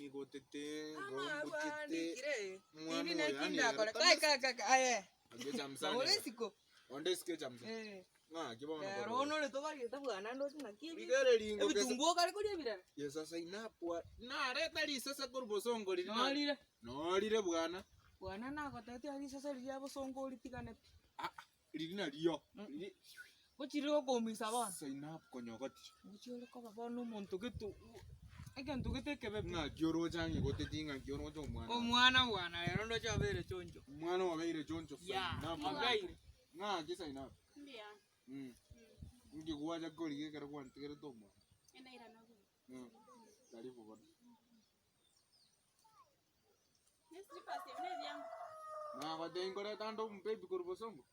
ngikotete ngombutite nini nakinda kole kai ngetamsana olesiko onde siketamsa kibona rono le toba yeta bwana ndo tina kibi bigere lingo bitumbo kale kodi bira sasa inapwa na reta li sasa kurbosongo li nolire bwana nakotete ali sasa li yabo songo litikane lina liyo Kuchiro komisa bana. Sainap konyogoti. Kuchiro ko baba no monto ketu. Eke ntugete kebe. Nga gyoro jangi gote tinga gyoro jo mwana. Omwana bwana lero ndo chabere chonjo. Mwana wa beire chonjo. Na magaire. Nga kisa ina. Ndia. Ngi kuwaja goli ke kara kwan tigere to mwana. Ena ira nago. Karibu bwana. Nesri pasi mne diam. Na kwa dengo re tando mpepi kurbosongo.